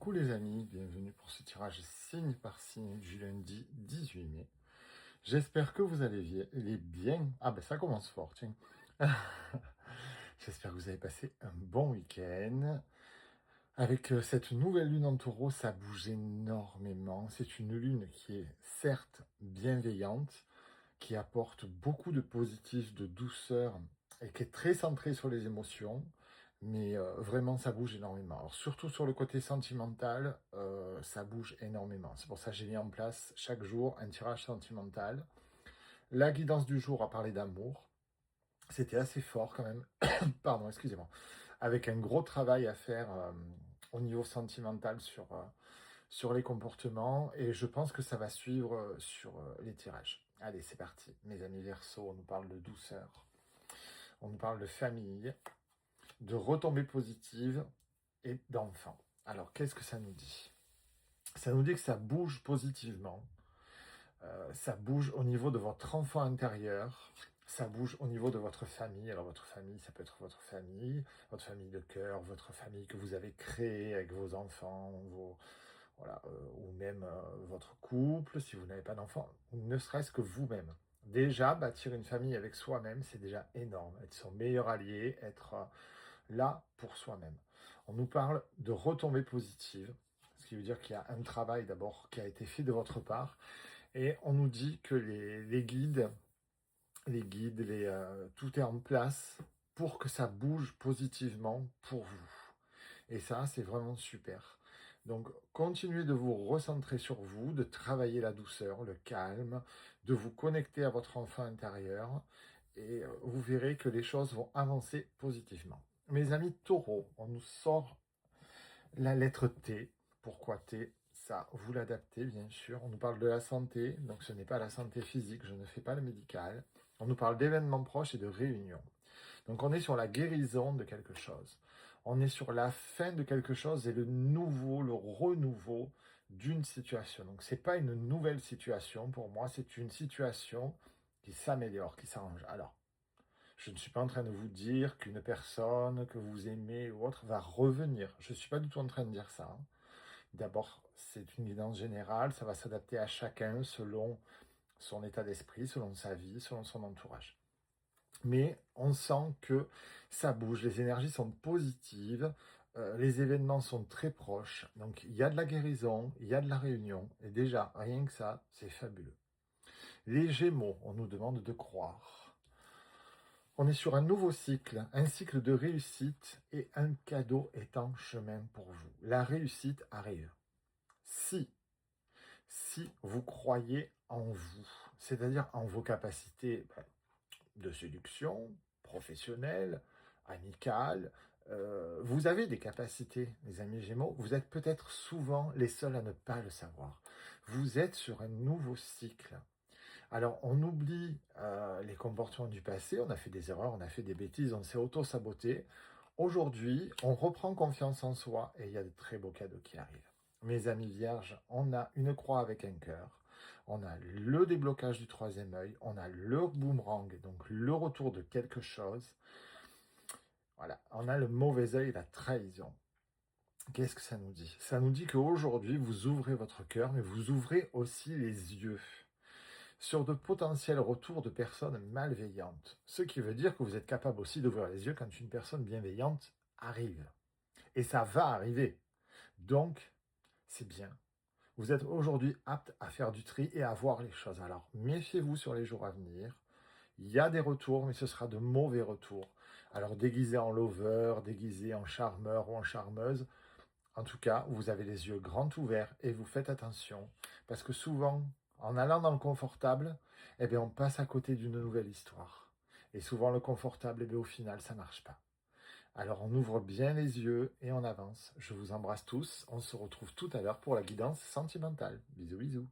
Coucou les amis, bienvenue pour ce tirage signe par signe du lundi 18 mai. J'espère que vous allez bien. Ah ben ça commence fort, tiens. J'espère que vous avez passé un bon week-end. Avec cette nouvelle lune en taureau, ça bouge énormément. C'est une lune qui est certes bienveillante, qui apporte beaucoup de positif, de douceur et qui est très centrée sur les émotions. Mais vraiment, ça bouge énormément. Alors, surtout sur le côté sentimental, ça bouge énormément. C'est pour ça que j'ai mis en place chaque jour un tirage sentimental. La guidance du jour a parlé d'amour. C'était assez fort quand même. Pardon, excusez-moi. Avec un gros travail à faire au niveau sentimental sur les comportements. Et je pense que ça va suivre sur les tirages. Allez, c'est parti. Mes amis Verseau, on nous parle de douceur. On nous parle de famille, de retombées positives et d'enfants. Alors, qu'est-ce que ça nous dit? Ça nous dit que ça bouge positivement. Ça bouge au niveau de votre enfant intérieur. Ça bouge au niveau de votre famille. Alors, votre famille, ça peut être votre famille de cœur, votre famille que vous avez créée avec vos enfants, voilà, ou même votre couple, si vous n'avez pas d'enfants, ou ne serait-ce que vous-même. Déjà, bâtir une famille avec soi-même, c'est déjà énorme. Être son meilleur allié, être là pour soi-même. On nous parle de retombées positives, ce qui veut dire qu'il y a un travail d'abord qui a été fait de votre part, et on nous dit que tout est en place pour que ça bouge positivement pour vous. Et ça, c'est vraiment super. Donc, continuez de vous recentrer sur vous, de travailler la douceur, le calme, de vous connecter à votre enfant intérieur, et vous verrez que les choses vont avancer positivement. Mes amis taureaux, on nous sort la lettre T. Pourquoi T? Ça, vous l'adaptez, bien sûr. On nous parle de la santé, donc ce n'est pas la santé physique, je ne fais pas le médical. On nous parle d'événements proches et de réunions. Donc on est sur la guérison de quelque chose. On est sur la fin de quelque chose et le nouveau, le renouveau d'une situation. Donc c'est pas une nouvelle situation pour moi, c'est une situation qui s'améliore, qui s'arrange. Alors, je ne suis pas en train de vous dire qu'une personne que vous aimez ou autre va revenir. Je ne suis pas du tout en train de dire ça, hein. D'abord, c'est une guidance générale, ça va s'adapter à chacun selon son état d'esprit, selon sa vie, selon son entourage. Mais on sent que ça bouge, les énergies sont positives, les événements sont très proches. Donc il y a de la guérison, il y a de la réunion, et déjà, rien que ça, c'est fabuleux. Les Gémeaux, on nous demande de croire. On est sur un nouveau cycle, un cycle de réussite, et un cadeau est en chemin pour vous. La réussite arrive. Si vous croyez en vous, c'est-à-dire en vos capacités de séduction, professionnelle, amicale. Vous avez des capacités, les amis Gémeaux. Vous êtes peut-être souvent les seuls à ne pas le savoir. Vous êtes sur un nouveau cycle. Alors, on oublie les comportements du passé. On a fait des erreurs, on a fait des bêtises, on s'est auto-saboté. Aujourd'hui, on reprend confiance en soi et il y a de très beaux cadeaux qui arrivent. Mes amis vierges, on a une croix avec un cœur. On a le déblocage du troisième œil, on a le boomerang, donc le retour de quelque chose. Voilà, on a le mauvais œil, la trahison. Qu'est-ce que ça nous dit? Ça nous dit qu'aujourd'hui, vous ouvrez votre cœur, mais vous ouvrez aussi les yeux sur de potentiels retours de personnes malveillantes. Ce qui veut dire que vous êtes capable aussi d'ouvrir les yeux quand une personne bienveillante arrive. Et ça va arriver. Donc, c'est bien. Vous êtes aujourd'hui apte à faire du tri et à voir les choses. Alors, méfiez-vous sur les jours à venir. Il y a des retours, mais ce sera de mauvais retours. Alors, déguisé en lover, déguisé en charmeur ou en charmeuse, en tout cas, vous avez les yeux grands ouverts et vous faites attention. Parce que souvent, en allant dans le confortable, eh bien, on passe à côté d'une nouvelle histoire. Et souvent, le confortable, eh bien, au final, ça marche pas. Alors on ouvre bien les yeux et on avance. Je vous embrasse tous. On se retrouve tout à l'heure pour la guidance sentimentale. Bisous bisous.